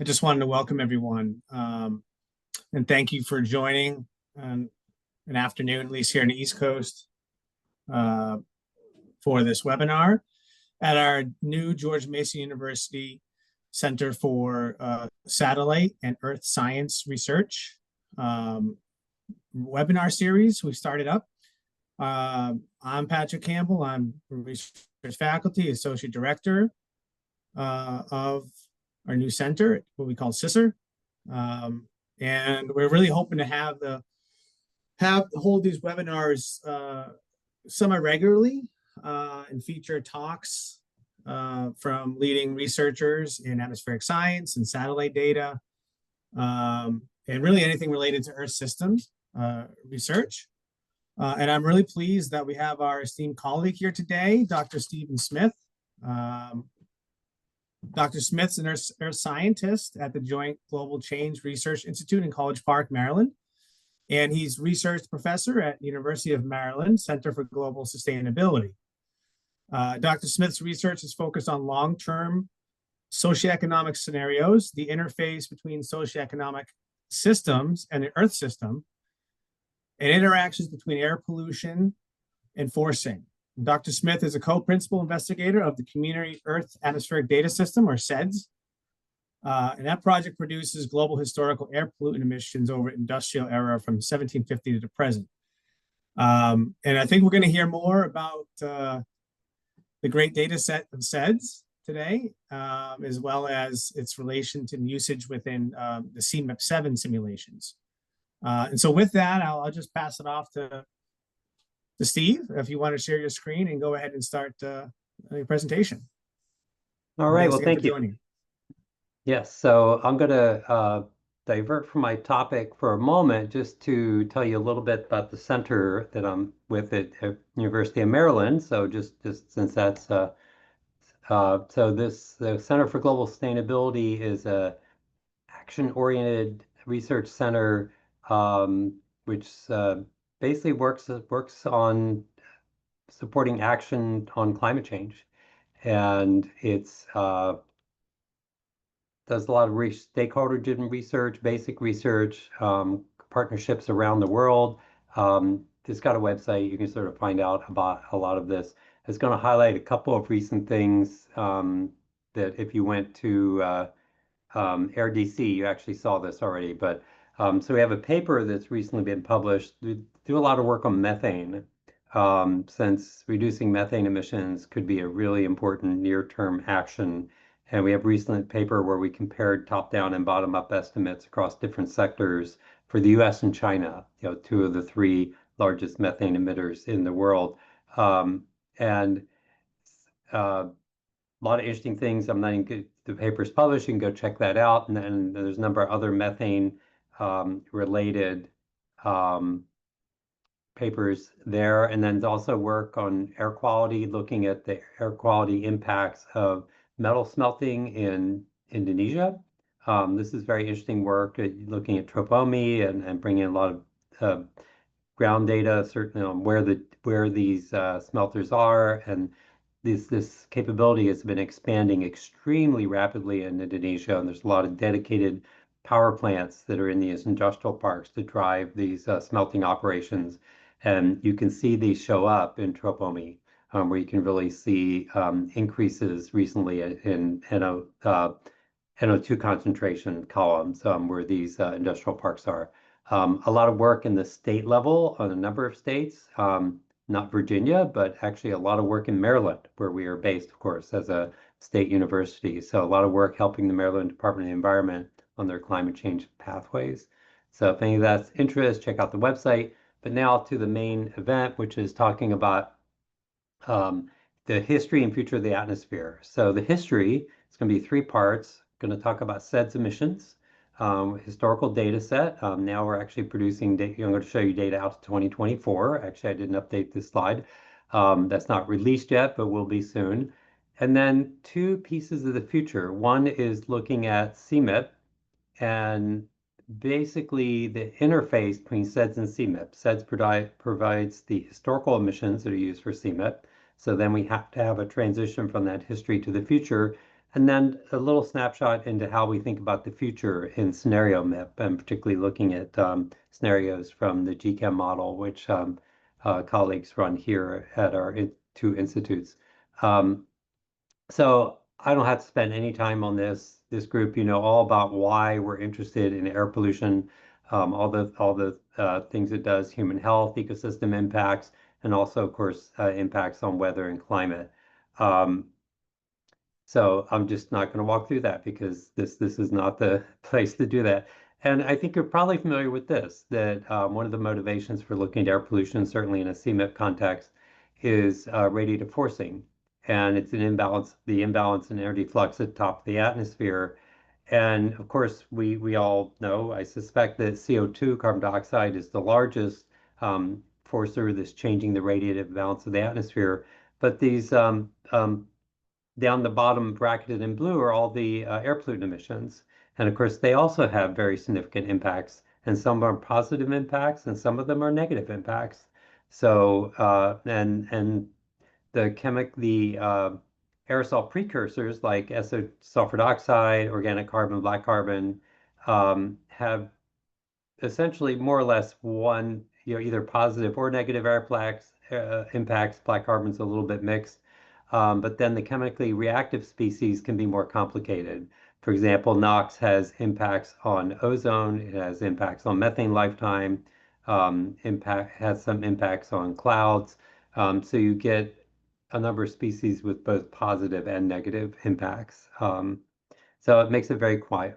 I just wanted to welcome everyone and thank you for joining an afternoon, at least here in the East Coast, uh, for this webinar at our new George Mason University Center for Satellite and Earth Science Research webinar series we started up. I'm Patrick Campbell. I'm a research faculty, associate director of our new center, what we call CSER. And we're really hoping to hold these webinars semi-regularly and feature talks from leading researchers in atmospheric science and satellite data, and really anything related to Earth systems research. And I'm really pleased that we have our esteemed colleague here today, Dr. Stephen Smith. Dr. Smith's an earth scientist at the Joint Global Change Research Institute in College Park, Maryland. And he's research professor at University of Maryland Center for Global Sustainability. Dr. Smith's research is focused on long-term socioeconomic scenarios, the interface between socioeconomic systems and the Earth system, and interactions between air pollution and forcing. Dr. Smith is a co-principal investigator of the Community Earth Atmospheric Data System, or CEDS. And that project produces global historical air pollutant emissions over industrial era from 1750 to the present. And I think we're going to hear more about the great data set of CEDS today, as well as its relation to usage within the CMIP7 simulations. And so with that, I'll just pass it off to Steve, if you want to share your screen and go ahead and start your presentation. All right, well, thank you. Yes, so I'm going to divert from my topic for a moment just to tell you a little bit about the center that I'm with at University of Maryland. So just since that's the Center for Global Sustainability is a action-oriented research center which basically works on supporting action on climate change, and it's does a lot of stakeholder-driven research, basic research, partnerships around the world. It's got a website. You can sort of find out about a lot of this. It's going to highlight a couple of recent things that if you went to AirDC, you actually saw this already. But so we have a paper that's recently been published. We do a lot of work on methane, since reducing methane emissions could be a really important near-term action. And we have a recent paper where we compared top-down and bottom-up estimates across different sectors for the U.S. and China, two of the three largest methane emitters in the world. And a lot of interesting things. I'm not even the paper's published. You can go check that out. And then there's a number of other methane related papers there. And then also work on air quality, looking at the air quality impacts of metal smelting in Indonesia. This is very interesting work looking at tropomi and bringing a lot of ground data, certainly on where these smelters are, and this capability has been expanding extremely rapidly in Indonesia, and there's a lot of dedicated power plants that are in these industrial parks to drive these smelting operations. And you can see these show up in tropomi, where you can really see increases recently in NO2 concentration columns where these industrial parks are. A lot of work in the state level on a number of states, not Virginia, but actually a lot of work in Maryland, where we are based, of course, as a state university. So a lot of work helping the Maryland Department of the Environment on their climate change pathways. So if any of that's interest, check out the website. But now to the main event, which is talking about the history and future of the atmosphere. So the history is going to be three parts. Going to talk about CEDS emissions, historical data set. Now we're actually producing data. I'm going to show you data out to 2024. Actually, I didn't update this slide. That's not released yet, but will be soon. And then two pieces of the future. One is looking at CMIP and basically the interface between CEDS and CMIP. CEDS provides the historical emissions that are used for CMIP. So then we have to have a transition from that history to the future. and then a little snapshot into how we think about the future in scenario MIP, and particularly looking at scenarios from the GChem model, which colleagues run here at our two institutes. Um, so I don't have to spend any time on this. This group, you know all about why we're interested in air pollution, all the things it does, human health, ecosystem impacts, and also, of course, impacts on weather and climate. Um, so I'm just not going to walk through that because this is not the place to do that. And I think you're probably familiar with this, that one of the motivations for looking at air pollution, certainly in a CMIP context, is radiative forcing. And it's an imbalance, the imbalance in energy flux at the top of the atmosphere. And of course, we all know, I suspect that CO2, carbon dioxide, is the largest forcer that's changing the radiative balance of the atmosphere. But these down the bottom bracketed in blue are all the air pollutant emissions. And of course, they also have very significant impacts, and some are positive impacts, and some of them are negative impacts. So, and the aerosol precursors like SO sulfur dioxide, organic carbon, black carbon, have essentially more or less one, either positive or negative air plaques, impacts. Black carbon's a little bit mixed. But then the chemically reactive species can be more complicated. For example, NOx has impacts on ozone, it has impacts on methane lifetime, has some impacts on clouds. So you get a number of species with both positive and negative impacts. So it makes it very quite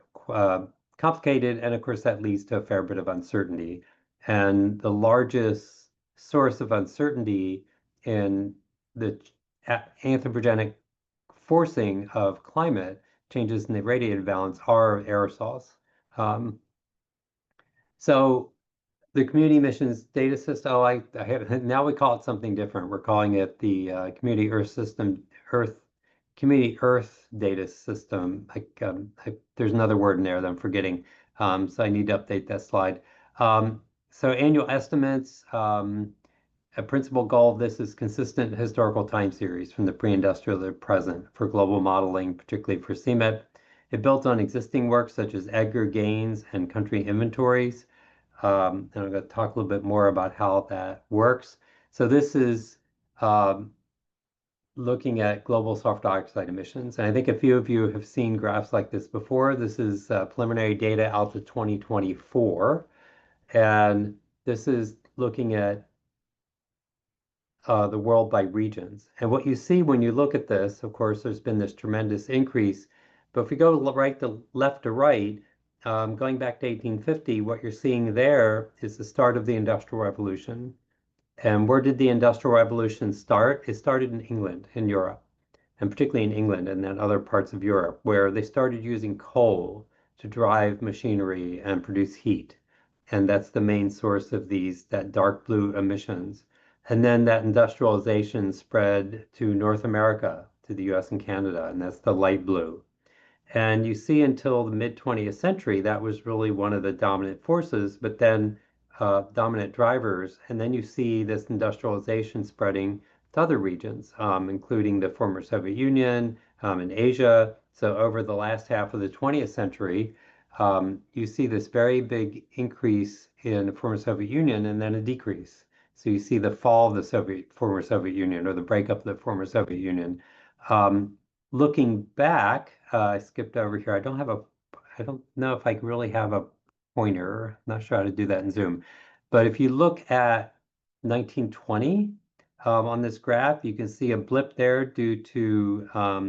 complicated, and of course that leads to a fair bit of uncertainty. And the largest source of uncertainty in the anthropogenic forcing of climate changes in the radiative balance are aerosols. Um, so the community emissions data system, oh, I have, now we call it something different. We're calling it the community Earth system, community Earth data system. There's another word in there that I'm forgetting. So I need to update that slide. So annual estimates, a principal goal of this is consistent historical time series from the pre-industrial to the present for global modeling, particularly for CMIP. It built on existing work such as Edgar Gaines and country inventories. And I'm going to talk a little bit more about how that works. So this is looking at global sulfur dioxide emissions. And I think a few of you have seen graphs like this before. This is preliminary data out to 2024. And this is looking at the world by regions. And what you see when you look at this, of course, there's been this tremendous increase. But if we go left to right, going back to 1850, what you're seeing there is the start of the Industrial Revolution. And where did the Industrial Revolution start? It started in England, in Europe, and particularly in England and then other parts of Europe, where they started using coal to drive machinery and produce heat. And that's the main source of that dark blue emissions. And then that industrialization spread to North America, to the US and Canada, and that's the light blue. And you see until the mid 20th century, that was really one of the dominant forces, but then dominant drivers. And then you see this industrialization spreading to other regions, including the former Soviet Union and Asia. So over the last half of the 20th century, you see this very big increase in the former Soviet Union and then a decrease. So you see the fall of the former Soviet Union or the breakup of the former Soviet Union. Looking back, I skipped over here. I don't know if I really have a pointer. I'm not sure how to do that in Zoom. But if you look at 1920 on this graph, you can see a blip there due to a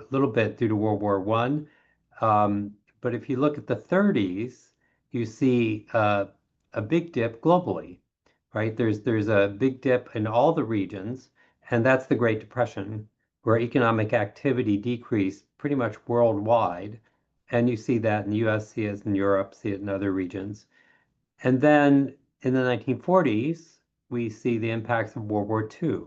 little bit due to World War I. But if you look at the 30s, you see a big dip globally, right? There's a big dip in all the regions, and that's the Great Depression, where economic activity decreased pretty much worldwide. And you see that in the US, see it in Europe, see it in other regions. And then in the 1940s, we see the impacts of World War II.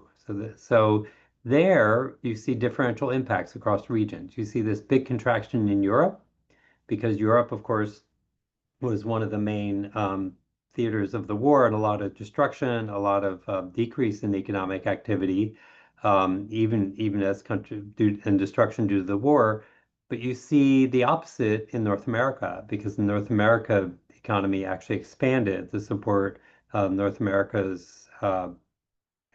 So there you see differential impacts across regions. You see this big contraction in Europe, because Europe, of course, was one of the main theaters of the war, and a lot of destruction, a lot of decrease in economic activity. even as country due and destruction due to the war. But you see the opposite in North America, because in North America, the economy actually expanded to support North America's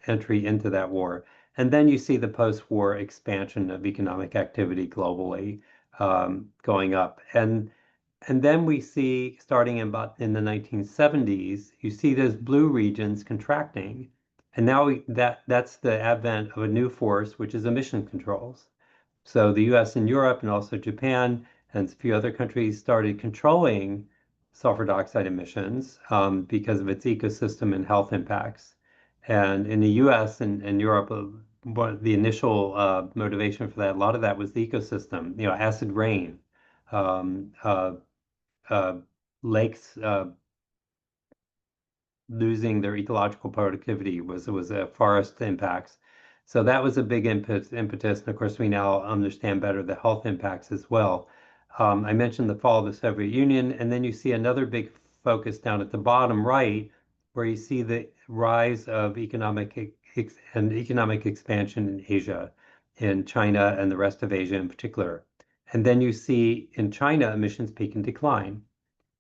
entry into that war. And then you see the post-war expansion of economic activity globally going up. And then we see, starting in the 1970s, you see those blue regions contracting. And now that's the advent of a new force, which is emission controls. So the US and Europe and also Japan and a few other countries started controlling sulfur dioxide emissions because of its ecosystem and health impacts. And in the US and Europe, the initial motivation for that, a lot of that was the ecosystem, acid rain, um, uh, uh, lakes losing their ecological productivity was a forest impacts. So that was a big impetus. And of course, we now understand better the health impacts as well. I mentioned the fall of the Soviet Union, and then you see another big focus down at the bottom right, where you see the rise of economic expansion in Asia, in China and the rest of Asia in particular. And then you see in China emissions peak and decline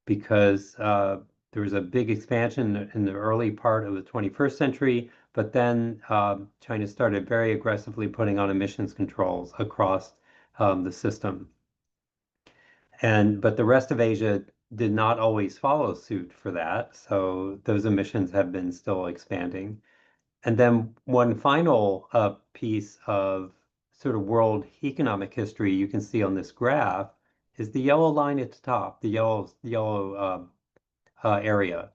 because there was a big expansion in the early part of the 21st century, but then China started very aggressively putting on emissions controls across the system. But the rest of Asia did not always follow suit for that, so those emissions have been still expanding. And then one final piece of sort of world economic history you can see on this graph is the yellow line at the top, the yellow area.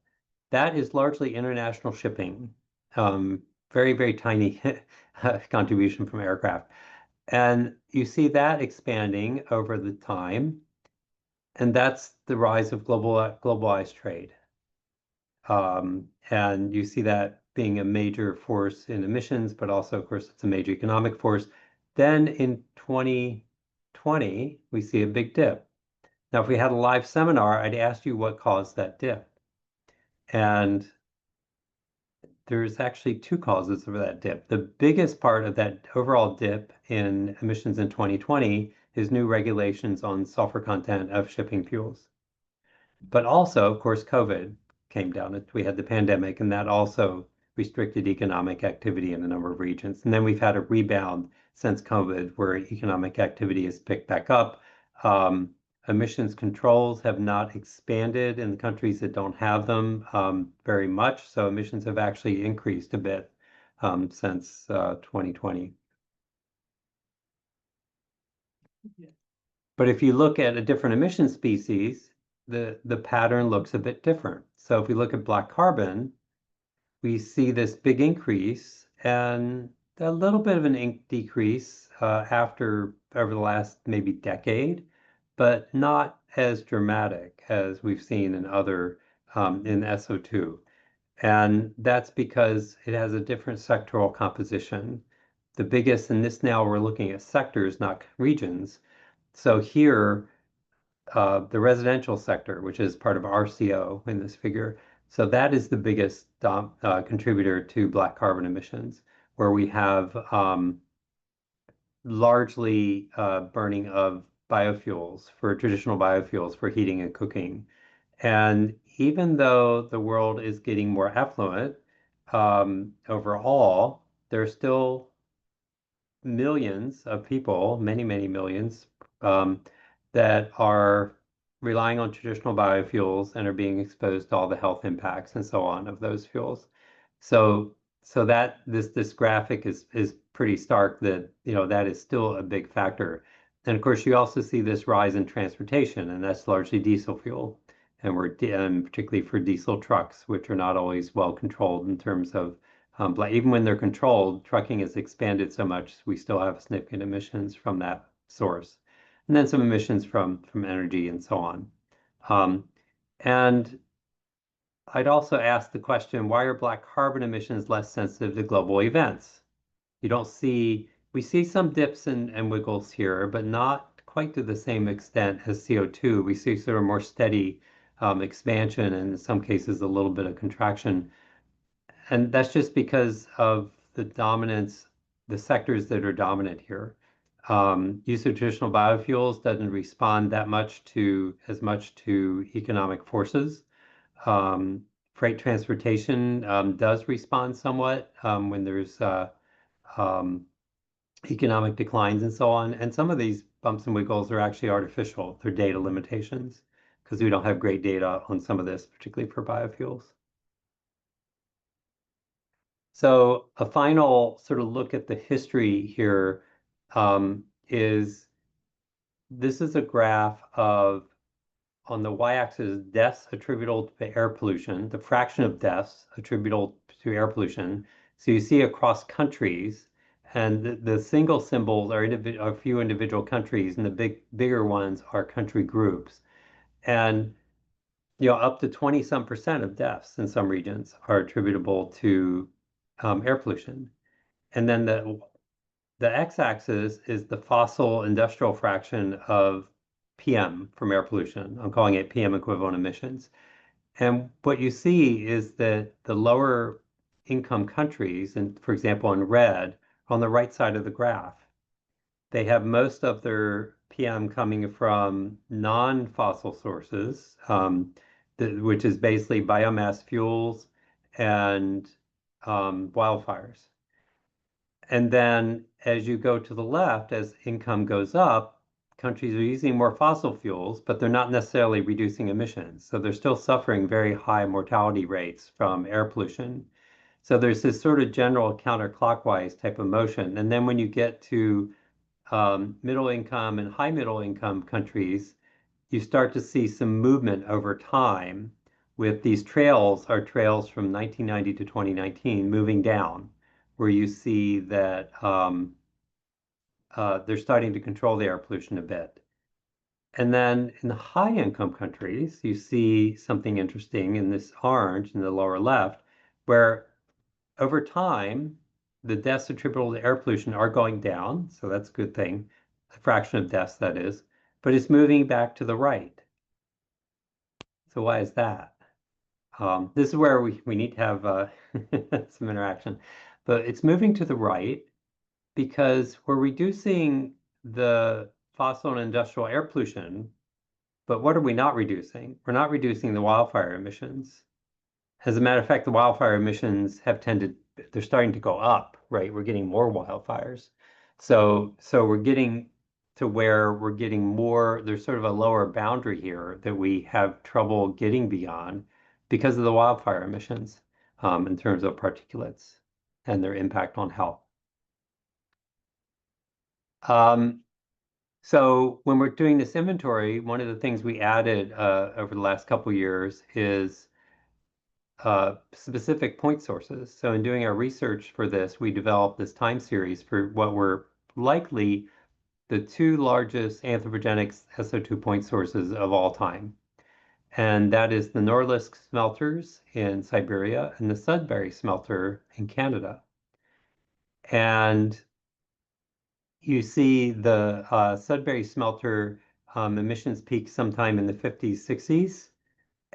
That is largely international shipping. Very, very tiny contribution from aircraft. And you see that expanding over the time, and that's the rise of globalized trade. And you see that being a major force in emissions, but also, of course, it's a major economic force. Then in 2020, we see a big dip. Now, if we had a live seminar, I'd ask you what caused that dip. And there's actually two causes for that dip. The biggest part of that overall dip in emissions in 2020 is new regulations on sulfur content of shipping fuels. But also, of course, COVID came down. We had the pandemic, and that also restricted economic activity in a number of regions. And then we've had a rebound since COVID where economic activity has picked back up. Emissions controls have not expanded in the countries that don't have them very much. So emissions have actually increased a bit since 2020. But if you look at a different emission species, the pattern looks a bit different. So if we look at black carbon, we see this big increase and a little bit of an decrease over the last maybe decade, but not as dramatic as we've seen in other in SO2. And that's because it has a different sectoral composition. The biggest, in this now we're looking at sectors, not regions. So here, the residential sector, which is part of RCO in this figure. So that is the biggest contributor to black carbon emissions, where we have largely burning of traditional biofuels for heating and cooking. And even though the world is getting more affluent overall, there are still millions of people, many, many millions, um, that are relying on traditional biofuels and are being exposed to all the health impacts and so on of those fuels. So, so that this graphic is pretty stark that that is still a big factor. And of course, you also see this rise in transportation, and that's largely diesel fuel, and and particularly for diesel trucks, which are not always well controlled in terms of even when they're controlled, trucking has expanded so much, we still have significant emissions from that source. And then some emissions from energy and so on. And I'd also ask the question, why are black carbon emissions less sensitive to global events? We see some dips and wiggles here, but not quite to the same extent as CO2. We see sort of more steady expansion and in some cases a little bit of contraction. And that's just because of the dominance the sectors that are dominant here. Use of traditional biofuels doesn't respond that much to economic forces. Freight transportation does respond somewhat when there's um, economic declines and so on. And some of these bumps and wiggles are actually artificial. They're data limitations because we don't have great data on some of this, particularly for biofuels. So a final sort of look at the history here is this is a graph of, on the y-axis, deaths attributable to air pollution, the fraction of deaths attributable to air pollution. So you see across countries, and the single symbols are a few individual countries, and the bigger ones are country groups. And up to 20 some percent of deaths in some regions are attributable to air pollution. And then the x-axis is the fossil industrial fraction of PM from air pollution. I'm calling it PM equivalent emissions. And what you see is that the lower income countries, and for example, in red, on the right side of the graph, they have most of their PM coming from non-fossil sources, which is basically biomass fuels and wildfires. And then as you go to the left, as income goes up, countries are using more fossil fuels, but they're not necessarily reducing emissions. So they're still suffering very high mortality rates from air pollution. So there's this sort of general counterclockwise type of motion. And then when you get to middle income and high middle income countries, you start to see some movement over time with these trails, are trails from 1990 to 2019 moving down, where you see that they're starting to control the air pollution a bit. And then in the high income countries, you see something interesting in this orange in the lower left, where over time, the deaths attributable to air pollution are going down. So that's a good thing. A fraction of deaths, that is. But it's moving back to the right. So why is that? This is where we need to have some interaction. But it's moving to the right because we're reducing the fossil and industrial air pollution. But what are we not reducing? We're not reducing the wildfire emissions. As a matter of fact, the wildfire emissions they're starting to go up, right? We're getting more wildfires. So we're getting to where we're getting more, there's sort of a lower boundary here that we have trouble getting beyond because of the wildfire emissions in terms of particulates and their impact on health. So when we're doing this inventory, one of the things we added over the last couple of years is specific point sources. So in doing our research for this, we developed this time series for what were likely the two largest anthropogenic SO2 point sources of all time. And that is the Norilsk smelters in Siberia and the Sudbury smelter in Canada. And you see the Sudbury smelter emissions peaked sometime in the 50s, 60s.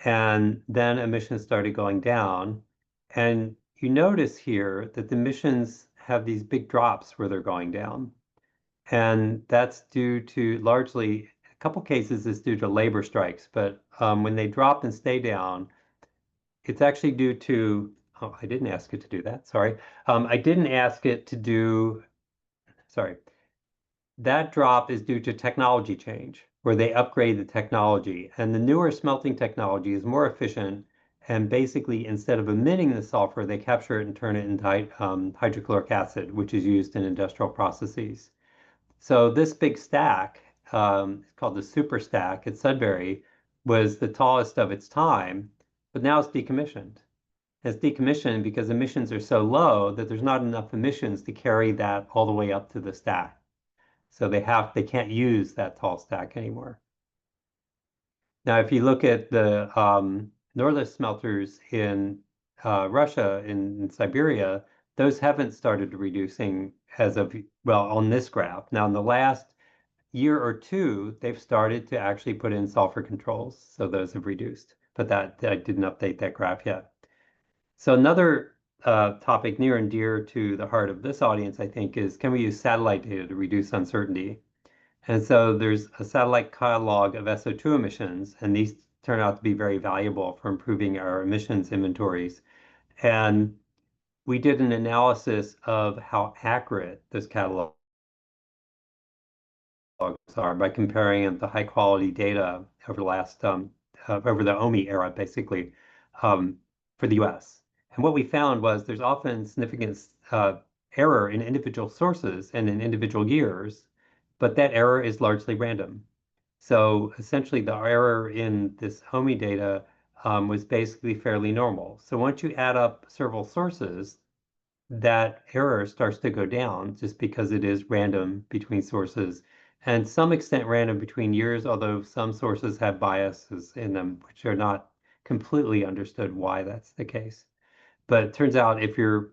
And then emissions started going down. And you notice here that the emissions have these big drops where they're going down. And that's due to largely, a couple cases is due to labor strikes, but when they drop and stay down, it's actually due to, oh, I didn't ask it to do that, sorry. I didn't ask it to do, sorry. That drop is due to technology change, where they upgrade the technology. And the newer smelting technology is more efficient. And basically, instead of emitting the sulfur, they capture it and turn it into hydrochloric acid, which is used in industrial processes. So this big stack, it's called the super stack at Sudbury, was the tallest of its time, but now it's decommissioned. It's decommissioned because emissions are so low that there's not enough emissions to carry that all the way up to the stack. So they can't use that tall stack anymore. Now, if you look at the Norilsk smelters in Russia, in Siberia, those haven't started reducing as of, well, on this graph. Now, in the last year or two, they've started to actually put in sulfur controls. So those have reduced, but that I didn't update that graph yet. So another topic near and dear to the heart of this audience, I think, is can we use satellite data to reduce uncertainty? And so there's a satellite catalog of SO2 emissions, and these turn out to be very valuable for improving our emissions inventories. And we did an analysis of how accurate this catalog are by comparing the high quality data over the last over the OMI era, basically, um, for the US. And what we found was there's often significant error in individual sources and in individual years, but that error is largely random. So essentially, the error in this OMI data was basically fairly normal. So once you add up several sources, that error starts to go down just because it is random between sources and some extent random between years, although some sources have biases in them, which are not completely understood why that's the case. But it turns out if you're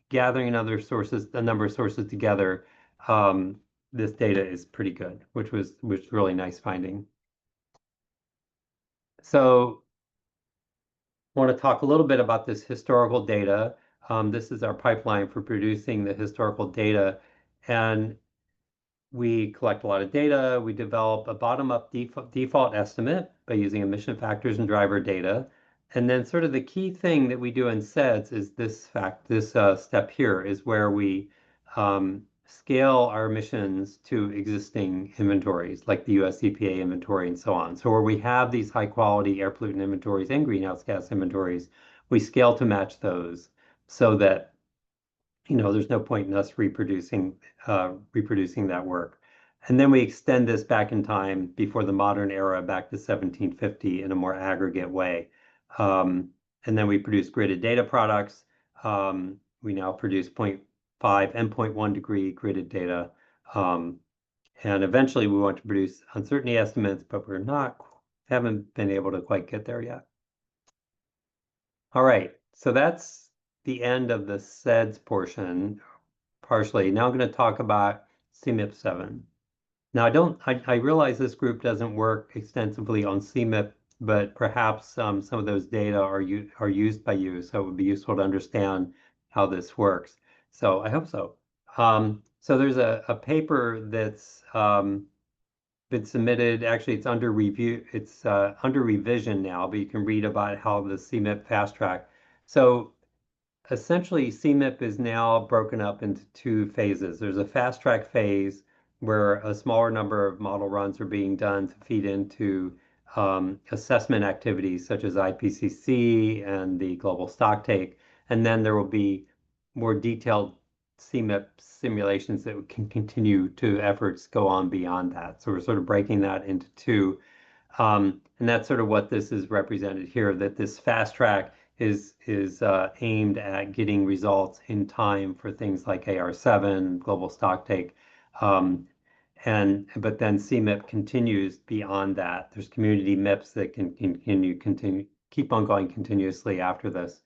gathering other sources, a number of sources together, this data is pretty good, which was really nice finding. So I want to talk a little bit about this historical data. This is our pipeline for producing the historical data. And we collect a lot of data. We develop a bottom-up default estimate by using emission factors and driver data. And then sort of the key thing that we do in CEDS is this step here is where we scale our emissions to existing inventories, like the US EPA inventory and so on. So where we have these high quality air pollutant inventories and greenhouse gas inventories, we scale to match those so that there's no point in us reproducing that work. And then we extend this back in time before the modern era back to 1750 in a more aggregate way. And then we produce gridded data products. We now produce 0.5 and 0.1 degree gridded data. And eventually we want to produce uncertainty estimates, but haven't been able to quite get there yet. All right, so that's the end of the CEDS portion, partially. Now I'm going to talk about CMIP7. Now I realize this group doesn't work extensively on CMIP, but perhaps some of those data are used by you, so it would be useful to understand how this works. So I hope so. So there's a paper that's been submitted. Actually, it's under review. It's under revision now, but you can read about how the CMIP fast track. So essentially, CMIP is now broken up into two phases. There's a fast track phase where a smaller number of model runs are being done to feed into assessment activities such as IPCC and the global stocktake. And then there will be more detailed CMIP simulations that can continue to efforts go on beyond that. So we're sort of breaking that into two. And that's sort of what this is represented here, that this fast track is aimed at getting results in time for things like AR7, global stocktake. But then CMIP continues beyond that. There's community MIPS that can keep on going continuously after this.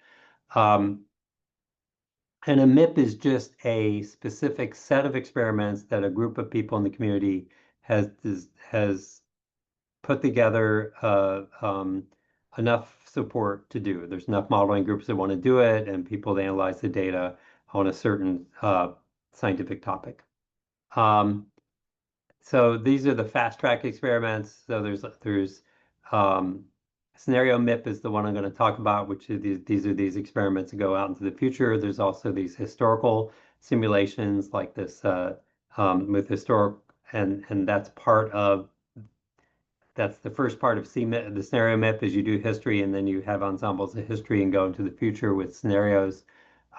And a MIP is just a specific set of experiments that a group of people in the community has put together enough support to do. There's enough modeling groups that want to do it, and people that analyze the data on a certain scientific topic. So these are the fast track experiments. So there's scenario MIP is the one I'm going to talk about, which is these are these experiments that go out into the future. There's also these historical simulations like this with historic, and that's the first part of CMIP, the scenario MIP is you do history and then you have ensembles of history and go into the future with scenarios.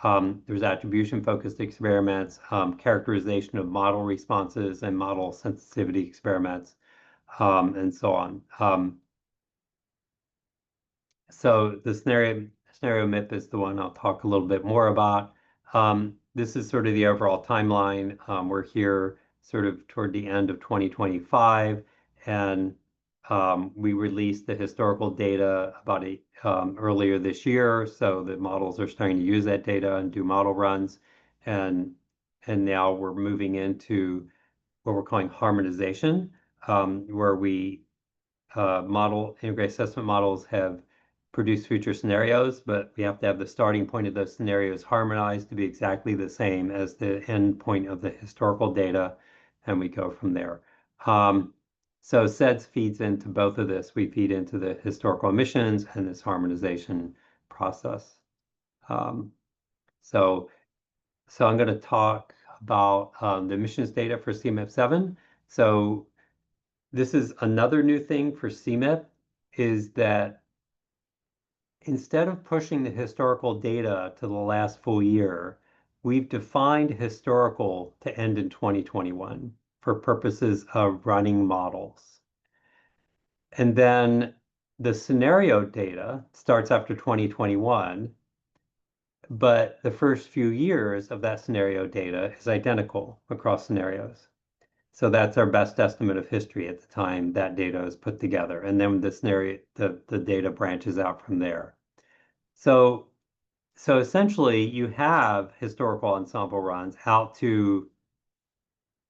There's attribution focused experiments, characterization of model responses and model sensitivity experiments, and so on. So the scenario MIP is the one I'll talk a little bit more about. This is sort of the overall timeline. We're here sort of toward the end of 2025, and we released the historical data about earlier this year, so the models are starting to use that data and do model runs, and now we're moving into what we're calling harmonization, where we integrated assessment models have produce future scenarios, but we have to have the starting point of those scenarios harmonized to be exactly the same as the end point of the historical data, and we go from there. So SEDS feeds into both of this. We feed into the historical emissions and this harmonization process. Um, so, so I'm going to talk about the emissions data for CMIP7. So this is another new thing for CMIP, is that instead of pushing the historical data to the last full year, we've defined historical to end in 2021 for purposes of running models. And then the scenario data starts after 2021, but the first few years of that scenario data is identical across scenarios. So that's our best estimate of history at the time that data is put together. And then the scenario, the data branches out from there. So essentially you have historical ensemble runs out to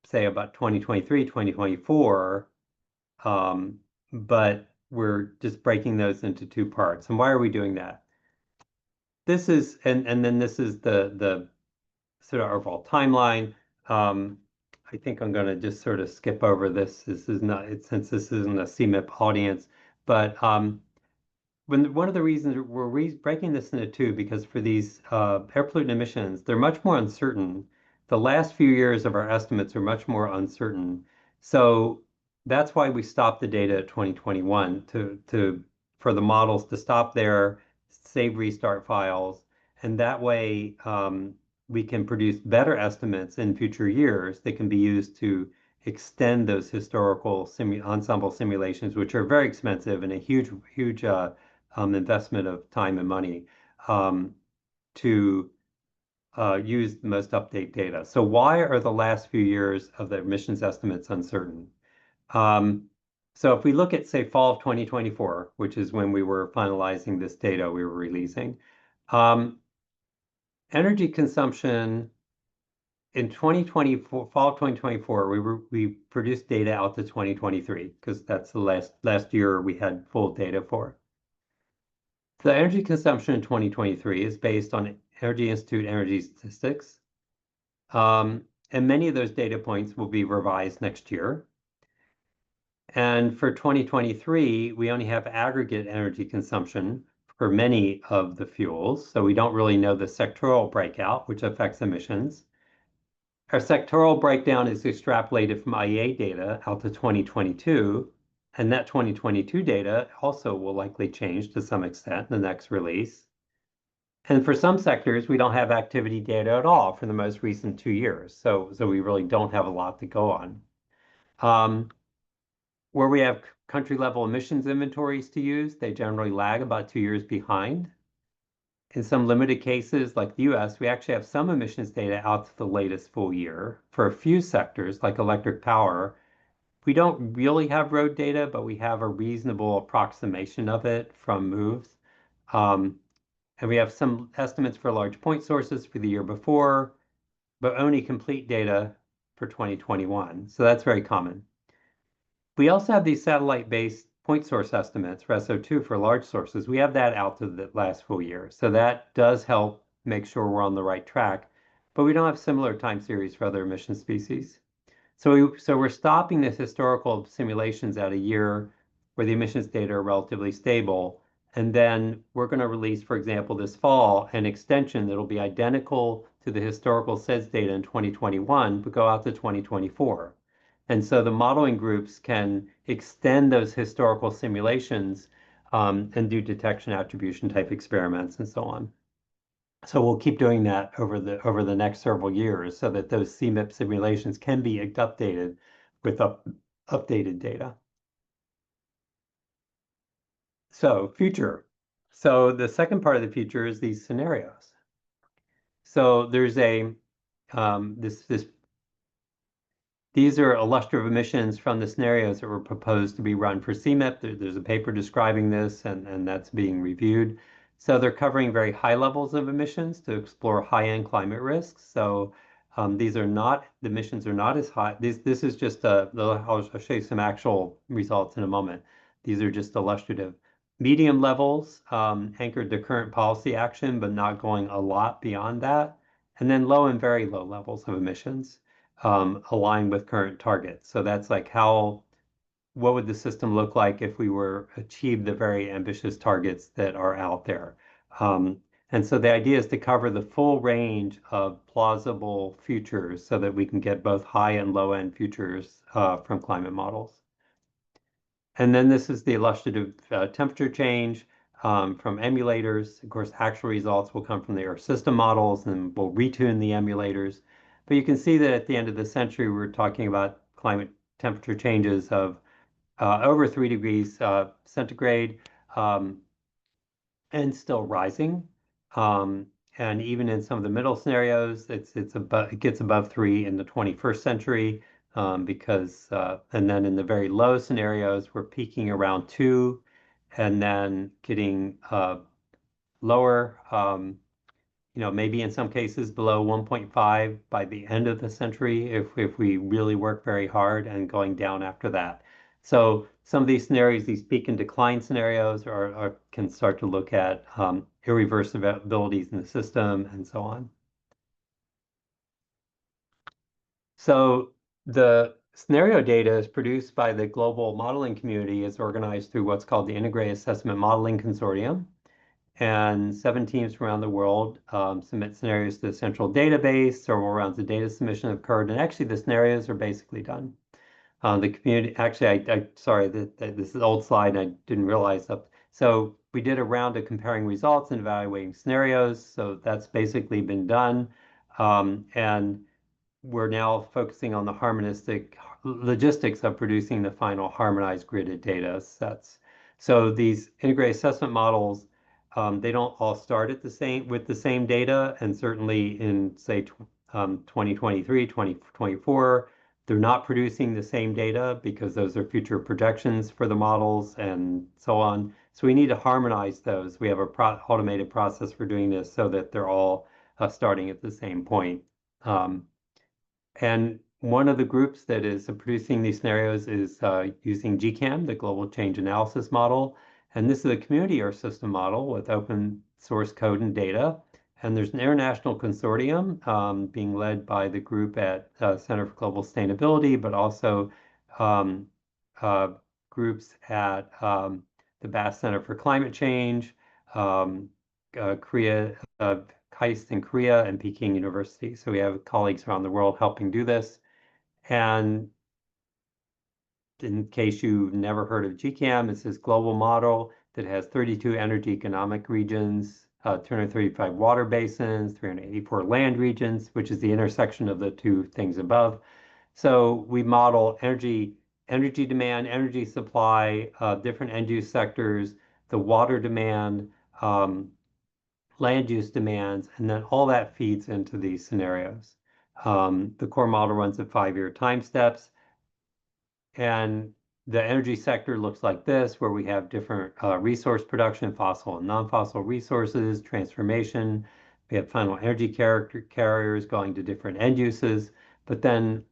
say about 2023, 2024, but we're just breaking those into two parts. And why are we doing that? This is, and then this is the sort of overall timeline. I think I'm going to just sort of skip over this. This is not, since this isn't a CMIP audience, but one of the reasons we're breaking this into two, because for these air pollutant emissions, they're much more uncertain. The last few years of our estimates are much more uncertain. So that's why we stopped the data at 2021 for the models to stop there, save restart files, and that way we can produce better estimates in future years that can be used to extend those historical ensemble simulations, which are very expensive and a huge investment of time and money to use the most update data. So why are the last few years of the emissions estimates uncertain? So if we look at, say, fall of 2024, which is when we were finalizing this data we were releasing, energy consumption in 2024, fall of 2024, we produced data out to 2023 because that's the last year we had full data for. The energy consumption in 2023 is based on Energy Institute energy statistics. And many of those data points will be revised next year. And for 2023, we only have aggregate energy consumption for many of the fuels. So we don't really know the sectoral breakout, which affects emissions. Our sectoral breakdown is extrapolated from IEA data out to 2022. And that 2022 data also will likely change to some extent in the next release. And for some sectors, we don't have activity data at all for the most recent 2 years. So we really don't have a lot to go on. Where we have country level emissions inventories to use, they generally lag about 2 years behind. In some limited cases, like the US, we actually have some emissions data out to the latest full year. For a few sectors, like electric power, we don't really have road data, but we have a reasonable approximation of it from moves. And we have some estimates for large point sources for the year before, but only complete data for 2021. So that's very common. We also have these satellite-based point source estimates for SO2 for large sources. We have that out to the last full year. So that does help make sure we're on the right track, but we don't have similar time series for other emission species. So we're stopping this historical simulations at a year where the emissions data are relatively stable. And then we're going to release, for example, this fall, an extension that'll be identical to the historical SEDS data in 2021, but go out to 2024. And so the modeling groups can extend those historical simulations and do detection attribution type experiments and so on. So we'll keep doing that over the next several years so that those CMIP simulations can be updated with updated data. So future. So the second part of the future is these scenarios. So there's these are illustrative emissions from the scenarios that were proposed to be run for CMIP. There's a paper describing this, and that's being reviewed. So they're covering very high levels of emissions to explore high-end climate risks. So the emissions are not as high. This is just I'll show you some actual results in a moment. These are just illustrative. medium levels anchored to current policy action, but not going a lot beyond that. And then low and very low levels of emissions align with current targets. So that's like what would the system look like if we were achieve the very ambitious targets that are out there? Um, and so the idea is to cover the full range of plausible futures so that we can get both high and low end futures from climate models. And then this is the illustrative temperature change from emulators. Of course, actual results will come from the Earth system models and we'll retune the emulators. But you can see that at the end of the century, we're talking about climate temperature changes of over 3 degrees centigrade um, and still rising. Um, and even in some of the middle scenarios, it gets above 3 in the 21st century because and then in the very low scenarios, we're peaking around 2 and then getting lower. Maybe in some cases below 1.5 by the end of the century if we really work very hard and going down after that. So some of these scenarios, these peak and decline scenarios can start to look at irreversibilities in the system and so on. So the scenario data is produced by the global modeling community is organized through what's called the Integrated Assessment Modeling Consortium. And 7 teams around the world submit scenarios to the central database. Several rounds of data submission have occurred, and actually the scenarios are basically done. The community, actually, sorry, this is an old slide, and I didn't realize that. So we did a round of comparing results and evaluating scenarios. So that's basically been done. And we're now focusing on the harmonistic logistics of producing the final harmonized gridded data sets. So these integrated assessment models, they don't all start at with the same data, and certainly in say 2023, 2024, they're not producing the same data because those are future projections for the models and so on. So we need to harmonize those. We have a automated process for doing this so that they're all starting at the same point. And one of the groups that is producing these scenarios is using GCAM, the Global Change Analysis Model. And this is a community Earth system model with open source code and data. And there's an international consortium being led by the group at Center for Global Sustainability, but also um, uh, groups at the Bass Center for Climate Change, Korea, KAIST in Korea, and Peking University. So we have colleagues around the world helping do this. And in case you've never heard of GCAM, it's this global model that has 32 energy economic regions, 235 water basins, 384 land regions, which is the intersection of the two things above. So we model energy demand, energy supply, different end use sectors, the water demand, land use demands, and then all that feeds into these scenarios. The core model runs at 5-year time steps, and the energy sector looks like this, where we have different resource production, fossil and non-fossil resources, transformation. We have final energy carriers going to different end uses, but then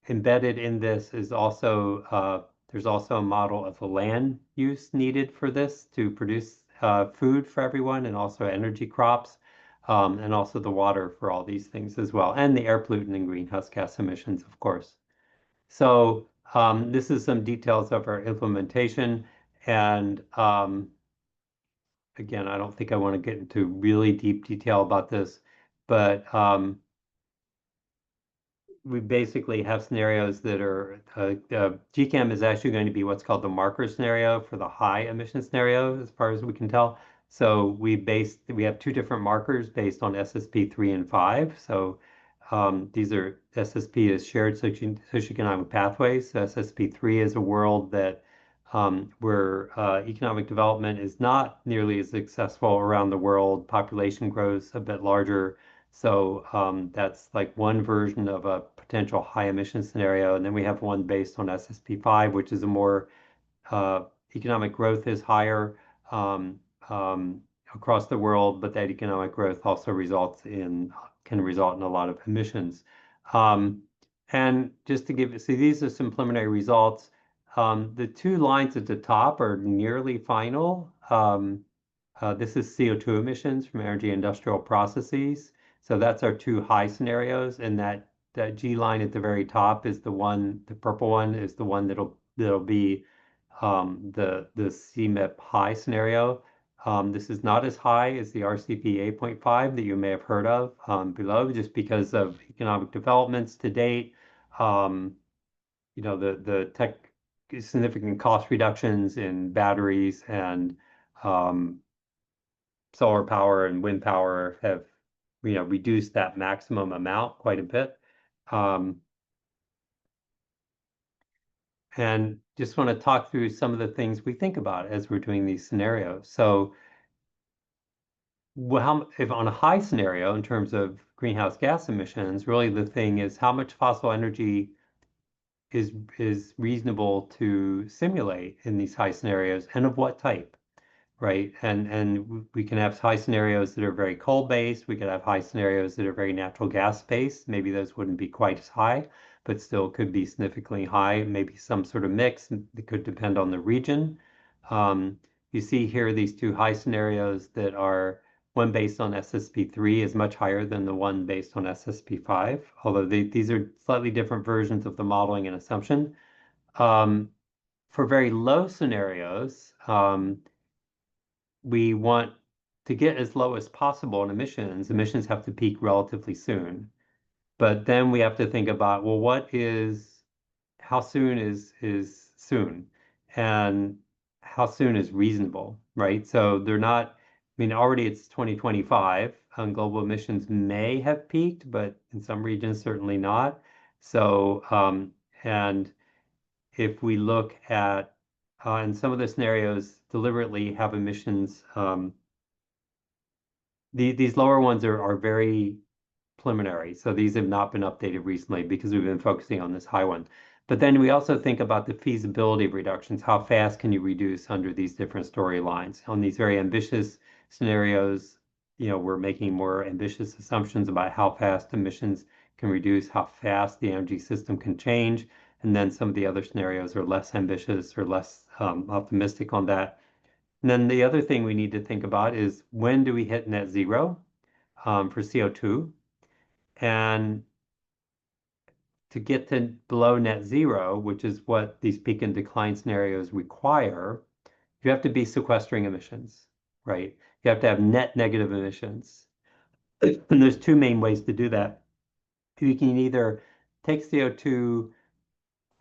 embedded in this is also there's also a model of the land use needed for this to produce food for everyone and also energy crops and also the water for all these things as well and the air pollutant and greenhouse gas emissions, of course. So this is some details of our implementation and again, I don't think I want to get into really deep detail about this, but we basically have scenarios that are GCAM is actually going to be what's called the marker scenario for the high emission scenario, as far as we can tell. So we have 2 different markers based on SSP 3 and 5. So these are SSP is shared socioeconomic pathways. So SSP 3 is a world that where economic development is not nearly as successful around the world. Population grows a bit larger. So that's like one version of a potential high emission scenario. And then we have one based on SSP5, which is a more economic growth is higher um, um, across the world, but that economic growth also can result in a lot of emissions. And just to see these are some preliminary results. The 2 lines at the top are nearly final. This is CO2 emissions from energy industrial processes. So that's our two high scenarios, and that G line at the very top is the one, the purple one is the one that'll be the CMIP high scenario. This is not as high as the RCP 8.5 that you may have heard of below, just because of economic developments to date. The tech significant cost reductions in batteries and solar power and wind power have reduced that maximum amount quite a bit. And just want to talk through some of the things we think about as we're doing these scenarios. So if on a high scenario in terms of greenhouse gas emissions, really the thing is how much fossil energy is reasonable to simulate in these high scenarios, and of what type, right? And we can have high scenarios that are very coal-based. We could have high scenarios that are very natural gas-based. Maybe those wouldn't be quite as high, but still could be significantly high. Maybe some sort of mix. It could depend on the region. You see here these two high scenarios that are one based on SSP3 is much higher than the one based on SSP5, although these are slightly different versions of the modeling and assumption. For very low scenarios, we want to get as low as possible in emissions. Emissions have to peak relatively soon. But then we have to think about, well, how soon is soon? And how soon is reasonable, right? So they're not, already it's 2025, and global emissions may have peaked, but in some regions, certainly not. So, and if we look at, in some of the scenarios, deliberately have emissions, these lower ones are very preliminary. So these have not been updated recently because we've been focusing on this high one. But then we also think about the feasibility of reductions. How fast can you reduce under these different storylines? On these very ambitious scenarios, we're making more ambitious assumptions about how fast emissions can reduce, how fast the energy system can change. And then some of the other scenarios are less ambitious or less optimistic on that. And then the other thing we need to think about is, when do we hit net zero for CO2? And to get to below net zero, which is what these peak and decline scenarios require, you have to be sequestering emissions, right? You have to have net negative emissions. And there's two main ways to do that. You can either take CO2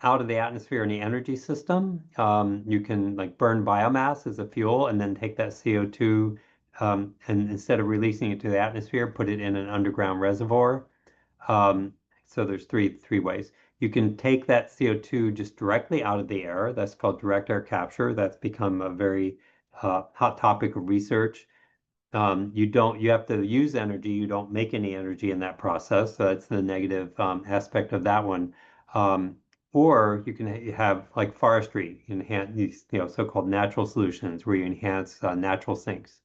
out of the atmosphere in the energy system. You can burn biomass as a fuel and then take that CO2 and instead of releasing it to the atmosphere, put it in an underground reservoir. So there's three ways. You can take that CO2 just directly out of the air. That's called direct air capture. That's become a very hot topic of research. You have to use energy. You don't make any energy in that process. So that's the negative aspect of that one. Or you can have forestry, enhance these so-called natural solutions where you enhance natural sinks.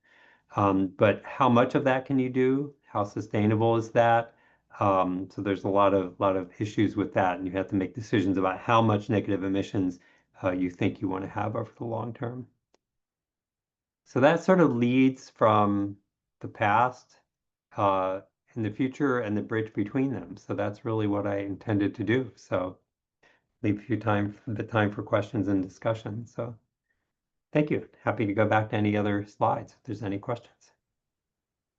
But how much of that can you do? How sustainable is that? So there's a lot of issues with that, and you have to make decisions about how much negative emissions you think you want to have over the long term. So that sort of leads from the past, in the future, and the bridge between them. So that's really what I intended to do. So leave a few time for questions and discussion. So thank you. Happy to go back to any other slides if there's any questions.